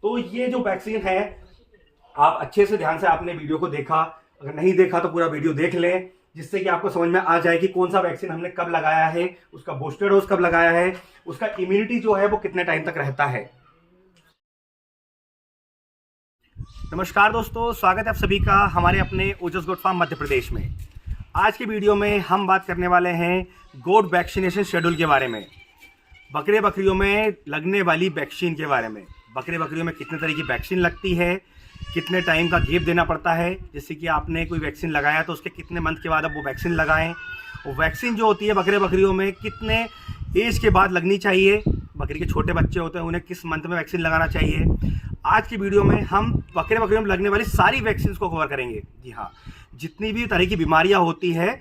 तो ये जो वैक्सीन है, आप अच्छे से ध्यान से आपने वीडियो को देखा, अगर नहीं देखा तो पूरा वीडियो देख लें, जिससे कि आपको समझ में आ जाए कि कौन सा वैक्सीन हमने कब लगाया है, उसका बूस्टर डोज कब लगाया है, उसका इम्यूनिटी जो है वो कितने टाइम तक रहता है। नमस्कार दोस्तों, स्वागत है आप सभी का हमारे अपने ओजस गोट फार्म मध्य प्रदेश में। आज की वीडियो में हम बात करने वाले हैं गोट वैक्सीनेशन शेड्यूल के बारे में, बकरे बकरियों में लगने वाली वैक्सीन के बारे में। बकरे बकरियों में कितने तरह की वैक्सीन लगती है, कितने टाइम का गैप देना पड़ता है, जैसे कि आपने कोई वैक्सीन लगाया तो उसके कितने मंथ के बाद आप वो वैक्सीन लगाएं। वो वैक्सीन जो होती है बकरे बकरियों में कितने एज के बाद लगनी चाहिए, बकरी के छोटे बच्चे होते हैं उन्हें किस मंथ में वैक्सीन लगाना चाहिए। आज की वीडियो में हम बकरे बकरियों में लगने वाली सारी वैक्सीन को कवर करेंगे। जी हाँ, जितनी भी तरह की बीमारियां होती है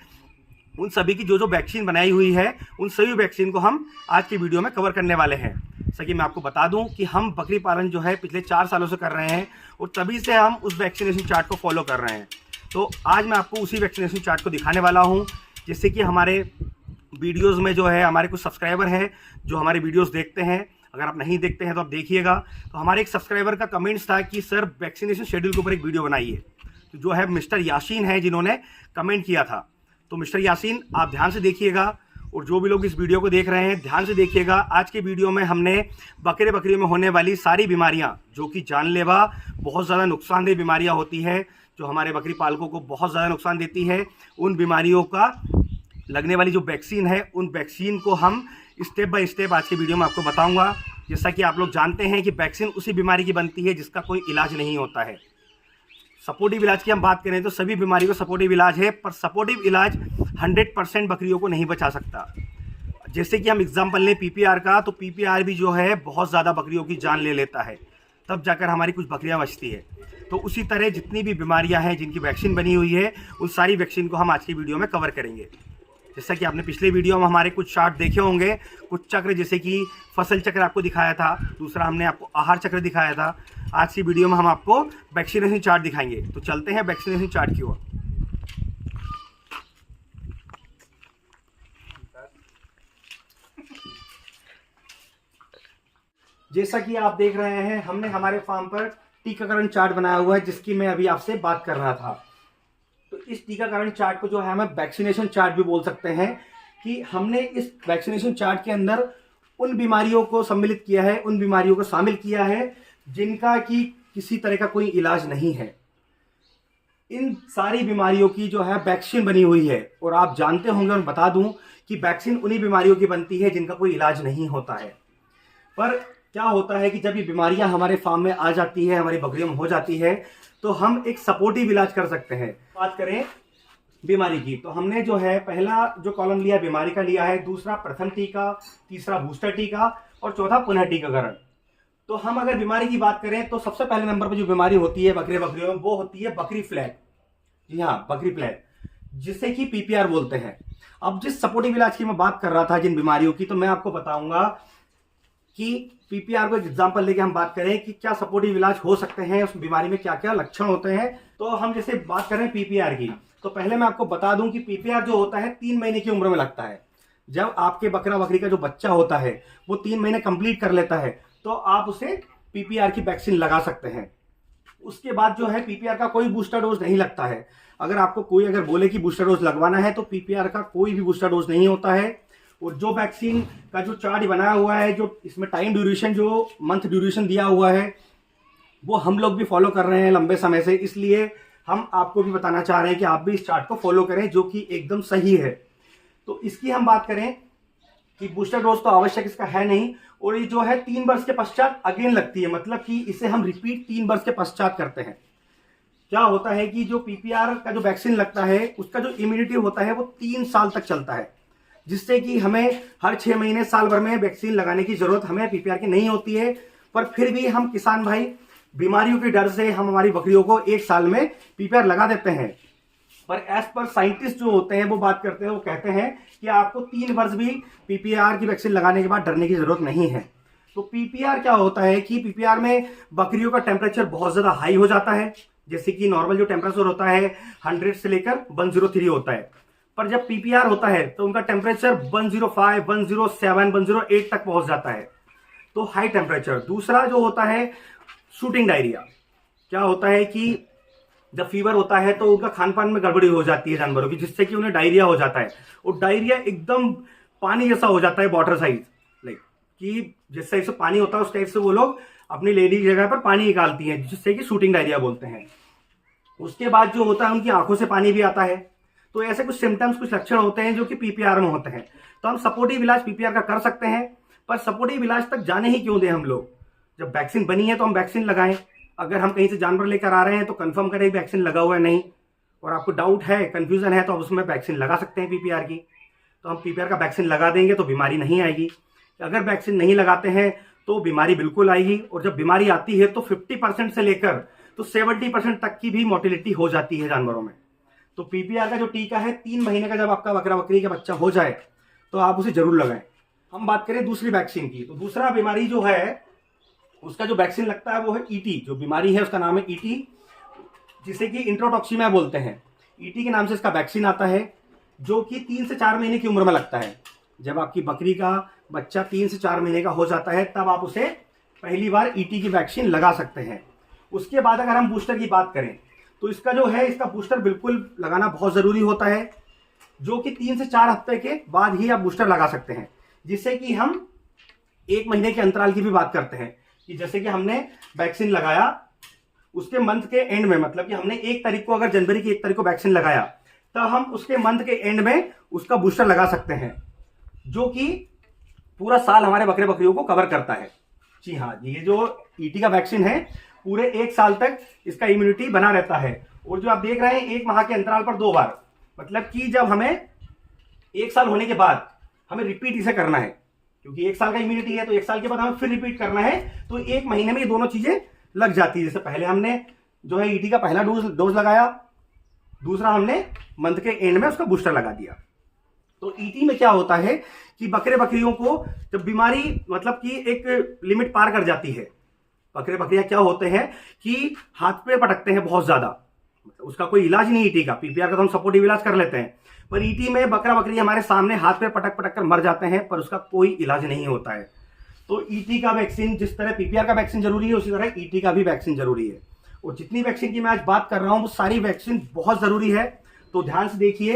उन सभी की जो वैक्सीन बनाई हुई है, उन सभी वैक्सीन को हम आज की वीडियो में कवर करने वाले हैं। जैसा कि मैं आपको बता दूं कि हम बकरी पालन जो है पिछले 4 सालों से कर रहे हैं और तभी से हम उस वैक्सीनेशन चार्ट को फॉलो कर रहे हैं। तो आज मैं आपको उसी वैक्सीनेशन चार्ट को दिखाने वाला हूं, जिससे कि हमारे वीडियोज़ में जो है हमारे कुछ सब्सक्राइबर हैं जो हमारे वीडियोज़ देखते हैं। अगर आप नहीं देखते हैं तो आप देखिएगा। तो हमारे एक सब्सक्राइबर का कमेंट्स था कि सर वैक्सीनेशन शेड्यूल के ऊपर एक वीडियो बनाइए, तो जो है मिस्टर यासीन है जिन्होंने कमेंट किया था। तो मिस्टर यासीन, आप ध्यान से देखिएगा और जो भी लोग इस वीडियो को देख रहे हैं ध्यान से देखिएगा। आज के वीडियो में हमने बकरे बकरियों में होने वाली सारी बीमारियां जो कि जानलेवा बहुत ज़्यादा नुकसानदेह बीमारियां होती है, जो हमारे बकरी पालकों को बहुत ज़्यादा नुकसान देती है, उन बीमारियों का लगने वाली जो वैक्सीन है, उन वैक्सीन को हम स्टेप बाय स्टेप आज की वीडियो में आपको बताऊंगा। जैसा कि आप लोग जानते हैं कि वैक्सीन उसी बीमारी की बनती है जिसका कोई इलाज नहीं होता है। सपोर्टिव इलाज की हम बात करें तो सभी बीमारी को सपोर्टिव इलाज है, पर सपोर्टिव इलाज 100% बकरियों को नहीं बचा सकता। जैसे कि हम एग्जाम्पल लें पीपीआर का, तो पीपीआर भी जो है बहुत ज़्यादा बकरियों की जान ले लेता है, तब जाकर हमारी कुछ बकरियां बचती है। तो उसी तरह जितनी भी बीमारियां हैं जिनकी वैक्सीन बनी हुई है, उन सारी वैक्सीन को हम आज की वीडियो में कवर करेंगे। जैसा कि आपने पिछले वीडियो में हमारे कुछ चार्ट देखे होंगे, कुछ चक्र, जैसे कि फसल चक्र आपको दिखाया था, दूसरा हमने आपको आहार चक्र दिखाया था। आज की वीडियो में हम आपको वैक्सीनेशन चार्ट दिखाएंगे। तो चलते हैं वैक्सीनेशन चार्ट की ओर। जैसा कि आप देख रहे हैं, हमने हमारे फार्म पर टीकाकरण चार्ट बनाया हुआ है, जिसकी मैं अभी आपसे बात कर रहा था। तो इस टीकाकरण चार्ट को जो है हम वैक्सीनेशन चार्ट भी बोल सकते हैं, कि हमने इस वैक्सीनेशन चार्ट के अंदर उन बीमारियों को सम्मिलित किया है, उन बीमारियों को शामिल किया है जिनका कि किसी तरह का कोई इलाज नहीं है। इन सारी बीमारियों की जो है वैक्सीन बनी हुई है, और आप जानते होंगे, और बता दूं कि वैक्सीन उन्हीं बीमारियों की बनती है जिनका कोई इलाज नहीं होता है। पर क्या होता है कि जब ये बीमारियां हमारे फार्म में आ जाती है, हमारी बकरियों में हो जाती है, तो हम एक सपोर्टिव इलाज कर सकते हैं। बात करें बीमारी की, तो हमने जो है पहला जो कॉलम लिया बीमारी का लिया है, दूसरा प्रथम टीका, तीसरा बूस्टर टीका और चौथा पुनः टीकाकरण। तो हम अगर बीमारी की बात करें तो सबसे पहले नंबर पर जो बीमारी होती है बकरे बकरियों में, वो होती है बकरी फ्लैग। जी हाँ, बकरी फ्लैग, जिसे कि पीपीआर बोलते हैं। अब जिस सपोर्टिव इलाज की मैं बात कर रहा था जिन बीमारियों की, तो मैं आपको बताऊंगा कि पीपीआर को एग्जांपल लेके हम बात करें कि क्या सपोर्टिव इलाज हो सकते हैं, उस बीमारी में क्या क्या लक्षण होते हैं। तो हम जैसे बात करें पीपीआर की, तो पहले मैं आपको बता दूं कि पीपीआर जो होता है 3 महीने की उम्र में लगता है। जब आपके बकरा बकरी का जो बच्चा होता है वो 3 महीने कंप्लीट कर लेता है, तो आप उसे पीपीआर की वैक्सीन लगा सकते हैं। उसके बाद जो है पीपीआर का कोई बूस्टर डोज नहीं लगता है। अगर आपको कोई अगर बोले कि बूस्टर डोज लगवाना है, तो पीपीआर का कोई भी बूस्टर डोज नहीं होता है। और जो वैक्सीन का जो चार्ट बनाया हुआ है, जो इसमें टाइम ड्यूरेशन, जो मंथ ड्यूरेशन दिया हुआ है, वो हम लोग भी फॉलो कर रहे हैं लंबे समय से। इसलिए हम आपको भी बताना चाह रहे हैं कि आप भी इस चार्ट को फॉलो करें, जो कि एकदम सही है। तो इसकी हम बात करें कि बूस्टर डोज तो आवश्यक इसका है नहीं, और ये जो है 3 वर्ष के पश्चात अगेन लगती है, मतलब कि इसे हम रिपीट 3 वर्ष के पश्चात करते हैं। क्या होता है कि जो पीपीआर का जो वैक्सीन लगता है, उसका जो इम्यूनिटी होता है वो 3 साल तक चलता है, जिससे कि हमें हर 6 महीने साल भर में वैक्सीन लगाने की जरूरत हमें पीपीआर की नहीं होती है। पर फिर भी हम किसान भाई बीमारियों के डर से हम हमारी बकरियों को 1 साल में पीपीआर लगा देते हैं। पर एज पर साइंटिस्ट जो होते हैं वो बात करते हैं, वो कहते हैं कि आपको 3 वर्ष भी पीपीआर की वैक्सीन लगाने के बाद डरने की जरूरत नहीं है। तो पीपीआर क्या होता है कि पीपीआर में बकरियों का टेम्परेचर बहुत ज्यादा हाई हो जाता है, जैसे कि नॉर्मल जो टेम्परेचर होता है 100 से लेकर 103 होता है। पर जब पीपीआर होता है तो उनका टेम्परेचर 105, 107, 108 तक पहुंच जाता है, तो हाई टेम्परेचर। दूसरा जो होता है शूटिंग डायरिया क्या होता है कि जब फीवर होता है तो उनका खान पान में गड़बड़ी हो जाती है जानवरों की, जिससे कि उन्हें डायरिया हो जाता है। और डायरिया एकदम पानी जैसा हो जाता है, वाटर साइज, लाइक कि जिस टाइप से पानी होता है उस टाइप से वो लोग अपनी लेडी की जगह पर पानी निकालती हैं, जिससे कि शूटिंग डायरिया बोलते हैं। उसके बाद जो होता है उनकी आंखों से पानी भी आता है। तो ऐसे कुछ सिम्टम्स, कुछ लक्षण होते हैं जो कि पीपीआर में होते हैं। तो हम सपोर्टिव इलाज पीपीआर का कर सकते हैं, पर सपोर्टिव इलाज तक जाने ही क्यों दें हम लोग? जब वैक्सीन बनी है तो हम वैक्सीन लगाएं। अगर हम कहीं से जानवर लेकर आ रहे हैं तो कंफर्म करें वैक्सीन लगा हुआ है नहीं, और आपको डाउट है, कंफ्यूजन है, तो आप उसमें वैक्सीन लगा सकते हैं पीपीआर की। तो हम पीपीआर का वैक्सीन लगा देंगे तो बीमारी नहीं आएगी। अगर वैक्सीन नहीं लगाते हैं तो बीमारी बिल्कुल आएगी, और जब बीमारी आती है तो 50% से लेकर तो 70% तक की भी मोर्टेलिटी हो जाती है जानवरों में। तो पीपीआर का जो टीका है 3 महीने का जब आपका बकरा बकरी का बच्चा हो जाए तो आप उसे जरूर लगाएं। हम बात करें दूसरी वैक्सीन की, तो दूसरा बीमारी जो है उसका जो वैक्सीन लगता है वो है ईटी। जो बीमारी है उसका नाम है ईटी, जिसे कि इंट्रोटॉक्सिमिया बोलते हैं। ईटी के नाम से इसका वैक्सीन आता है, जो कि 3 से 4 महीने की उम्र में लगता है। जब आपकी बकरी का बच्चा 3 से 4 महीने का हो जाता है तब आप उसे पहली बार ईटी की वैक्सीन लगा सकते हैं। उसके बाद अगर हम बूस्टर की बात करें तो इसका जो है, इसका बूस्टर बिल्कुल लगाना बहुत जरूरी होता है, जो कि 3 से 4 हफ्ते के बाद ही आप बूस्टर लगा सकते हैं। जिससे कि हम 1 महीने के अंतराल की भी बात करते हैं, कि जैसे कि हमने वैक्सीन लगाया उसके मंथ के एंड में, मतलब कि हमने 1 तारीख को, अगर जनवरी की 1 तारीख को वैक्सीन लगाया, तब हम उसके मंथ के एंड में उसका बूस्टर लगा सकते हैं, जो कि पूरा साल हमारे बकरे बकरियों को कवर करता है। जी हाँ, ये जो ईटी का वैक्सीन है पूरे 1 साल तक इसका इम्यूनिटी बना रहता है। और जो आप देख रहे हैं 1 माह के अंतराल पर 2 बार, मतलब कि जब हमें 1 साल होने के बाद हमें रिपीट इसे करना है, क्योंकि 1 साल का इम्यूनिटी है तो 1 साल के बाद हमें फिर रिपीट करना है। तो 1 महीने में ये दोनों चीजें लग जाती है। जैसे पहले हमने जो है ईटी का पहला डोज लगाया, दूसरा हमने मंथ के एंड में उसका बूस्टर लगा दिया। तो ईटी में क्या होता है कि बकरे बकरियों को जब बीमारी, मतलब कि एक लिमिट पार कर जाती है, बकरे बकरियां क्या होते हैं कि हाथ पे पटकते हैं बहुत ज्यादा, उसका कोई इलाज नहीं ईटी का। पीपीआर का तो हम सपोर्टिव इलाज कर लेते हैं, पर ईटी में बकरा बकरी हमारे सामने हाथ पे पटक पटक कर मर जाते हैं, पर उसका कोई इलाज नहीं होता है। तो ईटी का वैक्सीन, जिस तरह पीपीआर का वैक्सीन जरूरी है उसी तरह ईटी का भी वैक्सीन जरूरी है। और जितनी वैक्सीन की मैं आज बात कर रहा हूं वो सारी वैक्सीन बहुत जरूरी है। तो ध्यान से देखिए,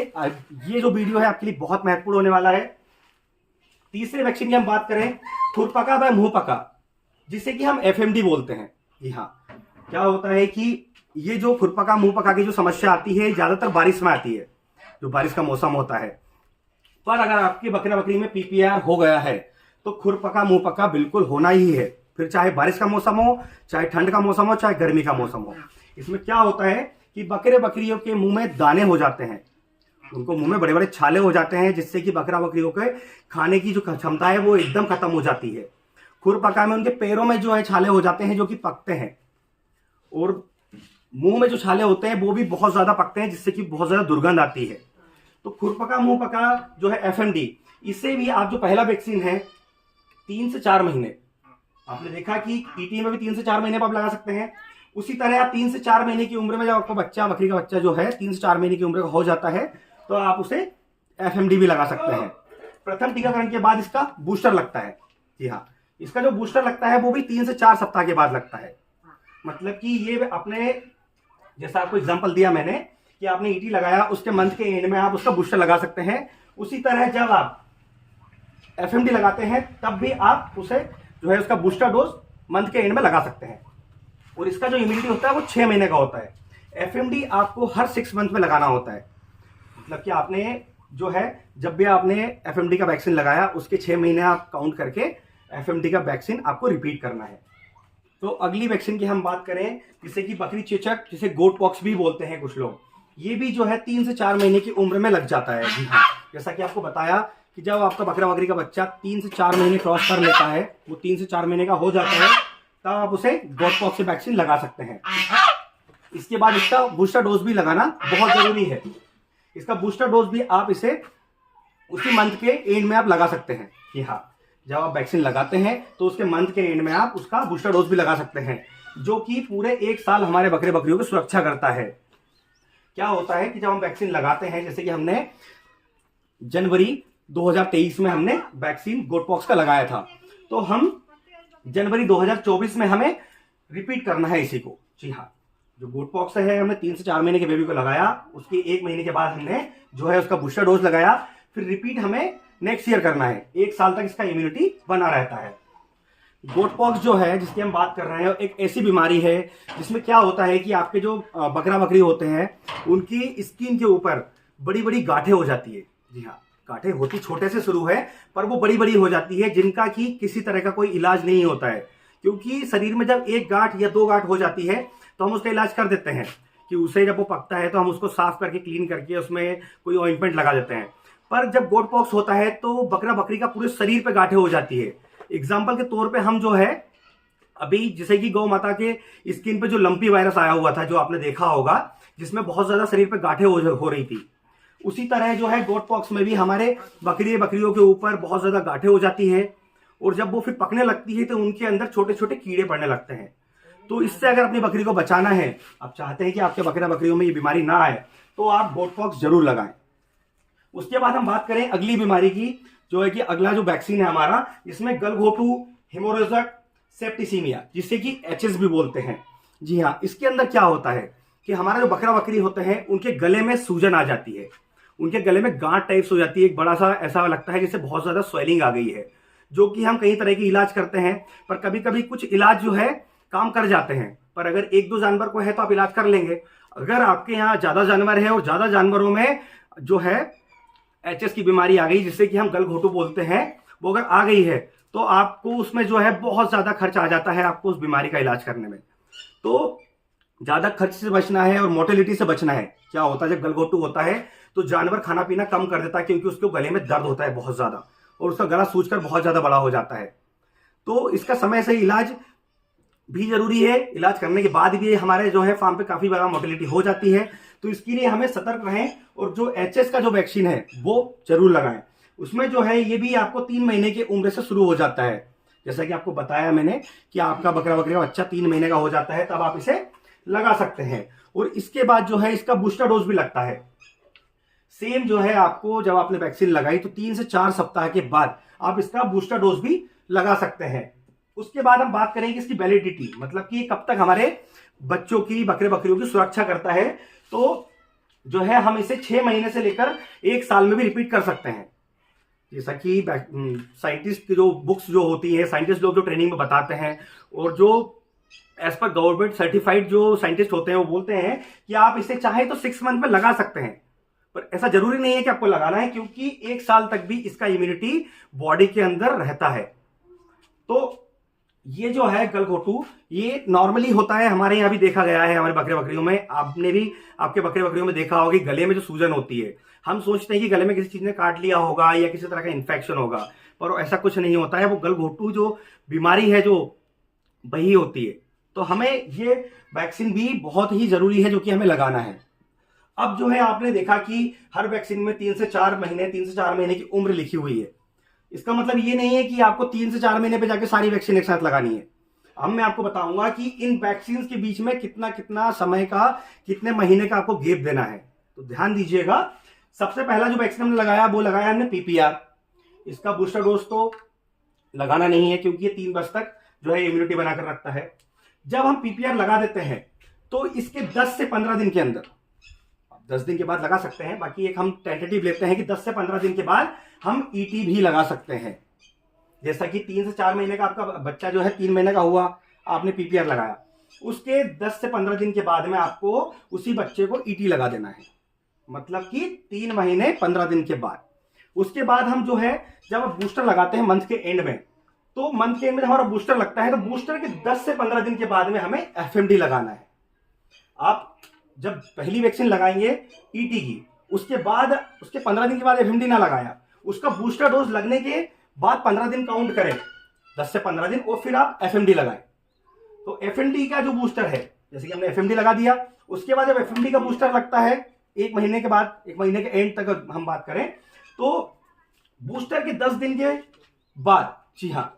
ये जो वीडियो है आपके लिए बहुत महत्वपूर्ण होने वाला है। तीसरे वैक्सीन की हम बात करें, खुरपका व मुंहपका, जिसे कि हम एफएमडी बोलते हैं। जी हाँ, क्या होता है कि ये जो खुरपका मुंहपका की जो समस्या आती है ज्यादातर बारिश में आती है, जो बारिश का मौसम होता है। पर अगर आपकी बकरा बकरी में पीपीआर हो गया है तो खुरपका मुंहपका बिल्कुल होना ही है, फिर चाहे बारिश का मौसम हो, चाहे ठंड का मौसम हो, चाहे गर्मी का मौसम हो। इसमें क्या होता है कि बकरे बकरियों के मुंह में दाने हो जाते हैं, उनको मुंह में बड़े बड़े छाले हो जाते हैं, जिससे कि बकरा बकरियों के खाने की जो क्षमता है वो एकदम खत्म हो जाती है। खुरपका में उनके पैरों में जो है छाले हो जाते हैं जो कि पकते हैं, और मुंह में जो छाले होते हैं वो भी बहुत ज्यादा पकते हैं, जिससे कि बहुत ज्यादा दुर्गंध आती है। तो खुरपका मुंहपका जो है एफएमडी, इससे भी आप जो पहला वैक्सीन है 3 से 4 महीने, आपने देखा कि ईटी में भी 3 से 4 महीने पर आप लगा सकते हैं। उसी तरह आप 3 से 4 महीने की उम्र में जब आपका बच्चा, बकरी का बच्चा जो है 3 से 4 महीने की उम्र का हो जाता है तो आप उसे एफएमडी भी लगा सकते हैं। प्रथम टीकाकरण के बाद इसका बूस्टर लगता है। जी हाँ, इसका जो बूस्टर लगता है वो भी 3 से 4 सप्ताह के बाद लगता है। मतलब कि ये अपने, जैसा आपको एग्जांपल दिया मैंने कि आपने ईटी लगाया, उसके मंथ के एंड में आप उसका बूस्टर लगा सकते हैं। उसी तरह जब आप एफएमडी लगाते हैं तब भी आप उसे जो है उसका बूस्टर डोज मंथ के एंड में लगा सकते हैं। और इसका जो इम्यूनिटी होता है वो 6 महीने का होता है। एफएमडी आपको हर 6 मंथ में लगाना होता है। मतलब कि आपने जो है, जब भी आपने एफएमडी का वैक्सीन लगाया उसके 6 महीने आप काउंट करके एफएमडी का वैक्सीन आपको रिपीट करना है। तो अगली वैक्सीन की हम बात करें, जिसे कि बकरी चेचक, जिसे गोट पॉक्स भी बोलते हैं कुछ लोग, ये भी जो है 3 से 4 महीने की उम्र में लग जाता है। जी हाँ, जैसा कि आपको बताया कि जब आपका बकरा बकरी का बच्चा 3 से 4 महीने क्रॉस कर लेता है, वो 3 से 4 महीने का हो जाता है, तब आप उसे गोट पॉक्स से वैक्सीन लगा सकते हैं। इसके बाद इसका बूस्टर डोज भी लगाना बहुत जरूरी है। इसका बूस्टर डोज भी आप इसे उसी मंथ के एंड में आप लगा सकते हैं। जी हाँ, जब आप वैक्सीन लगाते हैं तो उसके मंथ के एंड में आप उसका बूस्टर डोज भी लगा सकते हैं, जो कि पूरे 1 साल हमारे बकरे बकरियों की सुरक्षा करता है। क्या होता है कि जब हम वैक्सीन लगाते हैं, जैसे कि हमने जनवरी 2023 में हमने वैक्सीन गोट पॉक्स का लगाया था, तो हम जनवरी 2024 में हमें रिपीट करना है इसी को। जी हाँ, जो गोट पॉक्स है हमने 3 से 4 महीने के बेबी को लगाया, उसके 1 महीने के बाद हमने जो है उसका बूस्टर डोज लगाया, फिर रिपीट हमें नेक्स्ट ईयर करना है। 1 साल तक इसका इम्यूनिटी बना रहता है। गोट पॉक्स जो है जिसकी हम बात कर रहे हैं, एक ऐसी बीमारी है जिसमें क्या होता है कि आपके जो बकरा बकरी होते हैं उनकी स्किन के ऊपर बड़ी बड़ी गांठें हो जाती है। जी हाँ, गांठें होती छोटे से शुरू है पर वो बड़ी बड़ी हो जाती है, जिनका कि किसी तरह का कोई इलाज नहीं होता है। क्योंकि शरीर में जब 1 गांठ या 2 गांठ हो जाती है तो हम उसका इलाज कर देते हैं कि उसे जब वो पकता है तो हम उसको साफ करके क्लीन करके उसमें कोई ऑइंटमेंट लगा देते हैं। पर जब गोट पॉक्स होता है तो बकरा बकरी का पूरे शरीर पे गांठें हो जाती है। एग्जाम्पल के तौर पे हम जो है अभी जैसे कि गौ माता के स्किन पे जो लंपी वायरस आया हुआ था, जो आपने देखा होगा, जिसमें बहुत ज्यादा शरीर पे गांठें हो रही थी, उसी तरह जो है गोट पॉक्स में भी हमारे बकरियों के ऊपर बहुत ज्यादा गांठें हो जाती है और जब वो फिर पकने लगती है तो उनके अंदर छोटे छोटे कीड़े पड़ने लगते हैं। तो इससे अगर अपनी बकरी को बचाना है, आप चाहते हैं कि आपके बकरियों में ये बीमारी ना आए, तो आप गोट पॉक्स जरूर लगाएं। उसके बाद हम बात करें अगली बीमारी की, जो है कि अगला जो वैक्सीन है हमारा, इसमें गलघोटू हेमोरेजिक सेप्टिसीमिया, जिसे कि एचएस भी बोलते हैं। जी हाँ, इसके अंदर क्या होता है कि हमारा जो बकरा बकरी होते हैं उनके गले में सूजन आ जाती है, उनके गले में गांठ टाइप्स हो जाती है, एक बड़ा सा ऐसा लगता है जैसे बहुत ज्यादा स्वेलिंग आ गई है, जो कि हम कई तरह की इलाज करते हैं। पर कभी कभी कुछ इलाज जो है काम कर जाते हैं, पर अगर 1-2 जानवर को है तो आप इलाज कर लेंगे। अगर आपके यहाँ ज्यादा जानवर है और ज्यादा जानवरों में जो है एचएस की बीमारी आ गई, जिससे कि हम गलघोटू बोलते हैं, वो अगर आ गई है तो आपको उसमें जो है बहुत ज्यादा खर्च आ जाता है आपको उस बीमारी का इलाज करने में। तो ज्यादा खर्च से बचना है और मोर्टेलिटी से बचना है। क्या होता है जब गलघोटू होता है तो जानवर खाना पीना कम कर देता है, क्योंकि उसके गले में दर्द होता है बहुत ज्यादा और उसका गला सूजकर बहुत ज्यादा बड़ा हो जाता है। तो इसका समय से इलाज भी जरूरी है। इलाज करने के बाद भी हमारे जो है फार्म पे काफी बड़ा मोर्टेलिटी हो जाती है, तो इसके लिए हमें सतर्क रहें और जो एचएस का जो वैक्सीन है वो जरूर लगाएं। उसमें जो है ये भी आपको 3 महीने की उम्र से शुरू हो जाता है। जैसा कि आपको बताया मैंने कि आपका बकरा बकरी का बच्चा 3 महीने का हो जाता है तब आप इसे लगा सकते हैं। और इसके बाद जो है इसका बूस्टर डोज भी लगता है। सेम जो है आपको जब आपने वैक्सीन लगाई तो 3 से 4 सप्ताह के बाद आप इसका बूस्टर डोज भी लगा सकते हैं। उसके बाद हम बात करेंगे इसकी वैलिडिटी, मतलब कि कब तक हमारे बच्चों की बकरे बकरियों की सुरक्षा करता है। तो जो है हम इसे 6 महीने से लेकर 1 साल में भी रिपीट कर सकते हैं। जैसा कि साइंटिस्ट की जो बुक्स जो होती है, साइंटिस्ट लोग जो ट्रेनिंग में बताते हैं और जो एज पर गवर्नमेंट सर्टिफाइड जो साइंटिस्ट होते हैं वो बोलते हैं कि आप इसे चाहे तो 6 मंथ में लगा सकते हैं। पर ऐसा जरूरी नहीं है कि आपको लगाना है, क्योंकि 1 साल तक भी इसका इम्यूनिटी बॉडी के अंदर रहता है। तो ये जो है गलघोटू ये नॉर्मली होता है, हमारे यहाँ भी देखा गया है हमारे बकरे बकरियों में। आपने भी आपके बकरे बकरियों में देखा होगा कि गले में जो सूजन होती है, हम सोचते हैं कि गले में किसी चीज ने काट लिया होगा या किसी तरह का इन्फेक्शन होगा, पर ऐसा कुछ नहीं होता है। वो गलघोटू जो बीमारी है जो वही होती है। तो हमें ये वैक्सीन भी बहुत ही जरूरी है जो कि हमें लगाना है। अब जो है आपने देखा कि हर वैक्सीन में 3 से 4 महीने की उम्र लिखी हुई है। इसका मतलब ये नहीं है कि आपको 3 से 4 महीने पे जाके सारी वैक्सीन एक साथ लगानी है। अब मैं आपको बताऊंगा कि इन वैक्सीन के बीच में कितना कितना समय का, कितने महीने का आपको गैप देना है। तो ध्यान दीजिएगा। सबसे पहला जो वैक्सीन हमने लगाया वो लगाया हमने पीपीआर। इसका बूस्टर डोज तो लगाना नहीं है, क्योंकि ये 3 वर्ष तक जो है इम्यूनिटी बनाकर रखता है। जब हम पीपीआर लगा देते हैं तो इसके 10 से 15 दिन के अंदर, 10 दिन के बाद लगा सकते हैं, बाकी एक हम टेंटेटिव लेते हैं कि 10 से 15 दिन के बाद हम ईटी भी लगा सकते हैं। जैसा कि 3 से 4 महीने का आपका बच्चा जो है 3 महीने का हुआ, आपने पीपीआर लगाया, उसके 10 से 15 दिन के बाद में आपको उसी बच्चे को ईटी लगा देना है, मतलब कि 3 महीने 15 दिन के बाद। उसके बाद हम जो है जब बूस्टर लगाते हैं मंथ के एंड में, तो मंथ के एंड में हमारा बूस्टर लगता है, तो बूस्टर के 10 से 15 दिन के बाद में हमें एफएमडी लगाना है। आप जब पहली वैक्सीन लगाएंगे ईटी की, उसके बाद उसके 15 दिन के बाद एफएमडी ना लगाया, उसका बूस्टर डोज लगने के बाद 15 दिन काउंट करें, 10 से 15 दिन, और फिर आप एफएमडी लगाएं। तो एफएमडी का जो बूस्टर है, जैसे कि हमने एफएमडी लगा दिया, उसके बाद जब एफएमडी का बूस्टर लगता है 1 महीने के बाद, 1 महीने के एंड तक हम बात करें, तो बूस्टर के 10 दिन के बाद, जी हाँ,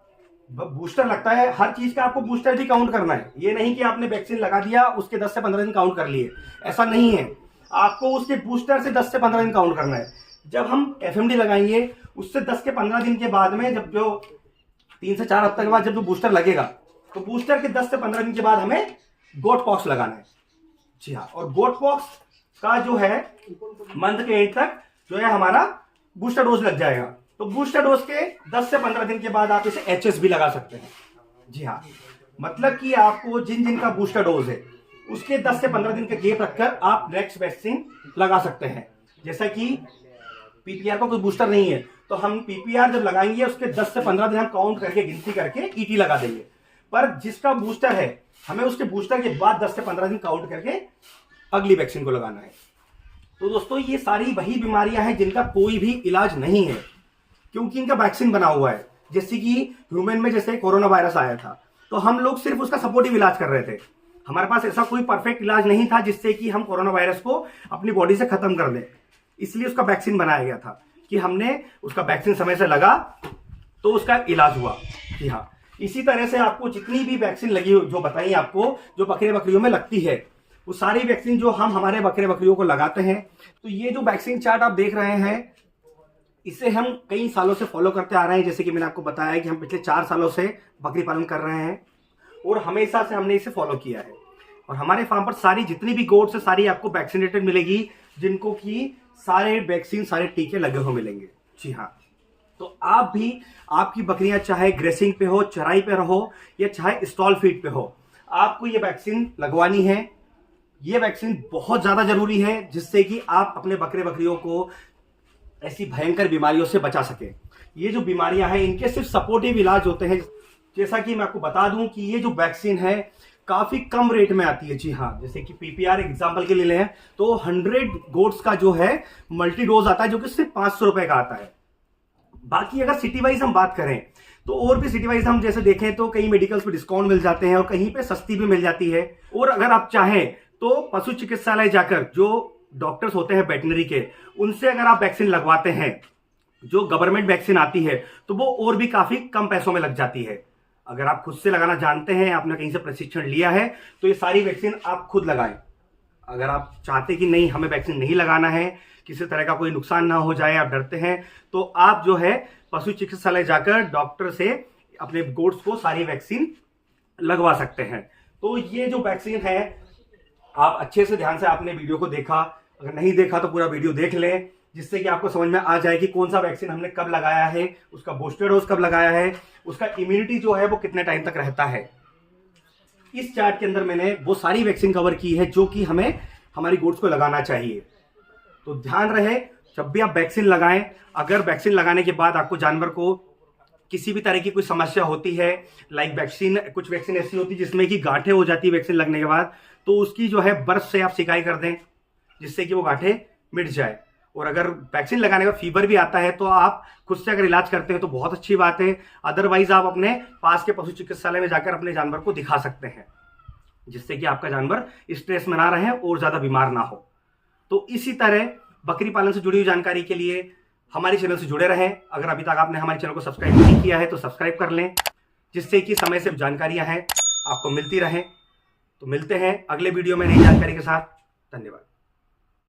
बूस्टर लगता है। हर चीज का आपको बूस्टर भी काउंट करना है। ये नहीं कि आपने वैक्सीन लगा दिया उसके 10 से 15 दिन काउंट कर लिए, ऐसा नहीं है। आपको उसके बूस्टर से 10 से 15 दिन काउंट करना है। जब हम एफएमडी लगाएंगे उससे 10 के 15 दिन के बाद में, जब जो 3 से 4 हफ्ते के बाद जब जो बूस्टर लगेगा, तो बूस्टर के 10 से 15 दिन के बाद हमें गोट पॉक्स लगाना है। जी हाँ, और गोट पॉक्स का जो है मंथ के एंड तक जो है हमारा बूस्टर डोज लग जाएगा। तो बूस्टर डोज के 10 से 15 दिन के बाद आप इसे एचएस भी लगा सकते हैं। जी हाँ, मतलब कि आपको जिन जिन का बूस्टर डोज है उसके 10 से 15 दिन का गैप रखकर आप नेक्स्ट वैक्सीन लगा सकते हैं। जैसा कि पीपीआर का कोई बूस्टर नहीं है तो हम पीपीआर जब लगाएंगे उसके 10 से 15 दिन हम काउंट करके गिनती करके ईटी लगा देंगे। पर जिसका बूस्टर है हमें उसके बूस्टर के बाद 10 से 15 दिन काउंट करके अगली वैक्सीन को लगाना है। तो दोस्तों ये सारी वही बीमारियां हैं जिनका कोई भी इलाज नहीं है, क्योंकि इनका वैक्सीन बना हुआ है। जैसे कि ह्यूमन में जैसे कोरोना वायरस आया था तो हम लोग सिर्फ उसका सपोर्टिव इलाज कर रहे थे। हमारे पास ऐसा कोई परफेक्ट इलाज नहीं था जिससे कि हम कोरोना वायरस को अपनी बॉडी से खत्म कर दें। इसलिए उसका वैक्सीन बनाया गया था कि हमने उसका वैक्सीन समय से लगा तो उसका इलाज हुआ। जी हाँ, इसी तरह से आपको जितनी भी वैक्सीन लगी जो बताई आपको जो बकरे बकरियों में लगती है वो सारी वैक्सीन जो हम हमारे बकरे बकरियों को लगाते हैं। तो ये जो वैक्सीन चार्ट आप देख रहे हैं इसे हम कई सालों से फॉलो करते आ रहे हैं। जैसे कि मैंने आपको बताया है कि हम पिछले 4 सालों से बकरी पालन कर रहे हैं और हमेशा से हमने इसे फॉलो किया है। और हमारे फार्म पर सारी जितनी भी गोट्स है सारी आपको वैक्सीनेटेड मिलेगी, जिनको कि सारे वैक्सीन सारे टीके लगे हुए मिलेंगे। जी हाँ, तो आप भी आपकी बकरियां चाहे ग्रेसिंग पे हो, चराई पे रहो या चाहे स्टॉल फीड पे हो, आपको ये वैक्सीन लगवानी है। ये वैक्सीन बहुत ज्यादा जरूरी है जिससे कि आप अपने बकरे बकरियों को ऐसी भयंकर बीमारियों से बचा सके। ये जो बीमारियां हैं इनके सिर्फ सपोर्टिव इलाज होते हैं। जैसा कि मैं आपको बता दूं कि ये जो वैक्सीन है काफी कम रेट में आती है। जी हाँ, जैसे कि पीपीआर एग्जांपल के लिए लें तो 100 गोट्स का जो है मल्टी डोज आता है जो कि सिर्फ 500 रुपए का आता है। बाकी अगर सिटी वाइज हम बात करें तो और भी सिटी वाइज हम जैसे देखें तो कई मेडिकल्स पे डिस्काउंट मिल जाते हैं और कहीं पे सस्ती भी मिल जाती है। और अगर आप चाहें तो पशु चिकित्सालय जाकर जो डॉक्टर्स होते हैं वेटनरी के उनसे अगर आप वैक्सीन लगवाते हैं, जो गवर्नमेंट वैक्सीन आती है तो वो और भी काफी कम पैसों में लग जाती है। अगर आप खुद से लगाना जानते हैं, आपने कहीं से प्रशिक्षण लिया है तो ये सारी वैक्सीन आप खुद लगाएं। अगर आप चाहते कि नहीं हमें वैक्सीन नहीं लगाना है, किसी तरह का कोई नुकसान ना हो जाए, आप डरते हैं, तो आप जो है पशु चिकित्सालय जाकर डॉक्टर से अपने गोट्स को सारी वैक्सीन लगवा सकते हैं। तो ये जो वैक्सीन है आप अच्छे से ध्यान से आपने वीडियो को देखा, अगर नहीं देखा तो पूरा वीडियो देख लें जिससे कि आपको समझ में आ जाए कि कौन सा वैक्सीन हमने कब लगाया है, उसका बूस्टर डोज कब लगाया है, उसका इम्यूनिटी जो है वो कितने टाइम तक रहता है। इस चार्ट के अंदर मैंने वो सारी वैक्सीन कवर की है जो कि हमें हमारी गोट्स को लगाना चाहिए। तो ध्यान रहे जब भी आप वैक्सीन लगाएं, अगर वैक्सीन लगाने के बाद आपको जानवर को किसी भी तरह की कोई समस्या होती है, लाइक वैक्सीन कुछ वैक्सीन ऐसी होती है जिसमें कि गांठें हो जाती है वैक्सीन लगने के बाद, तो उसकी जो है बर्फ से आप सिकाई कर दें जिससे कि वो गांठें मिट जाए। और अगर वैक्सीन लगाने का फीवर भी आता है तो आप खुद से अगर इलाज करते हैं तो बहुत अच्छी बात है। अदरवाइज आप अपने पास के पशु चिकित्सालय में जाकर अपने जानवर को दिखा सकते हैं जिससे कि आपका जानवर स्ट्रेस में ना रहे और ज्यादा बीमार ना हो। तो इसी तरह बकरी पालन से जुड़ी हुई जानकारी के लिए हमारे चैनल से जुड़े रहें। अगर अभी तक आपने हमारे चैनल को सब्सक्राइब नहीं किया है तो सब्सक्राइब कर लें जिससे कि समय से जानकारियां हैं आपको मिलती रहें। तो मिलते हैं अगले वीडियो में नई जानकारी के साथ। धन्यवाद।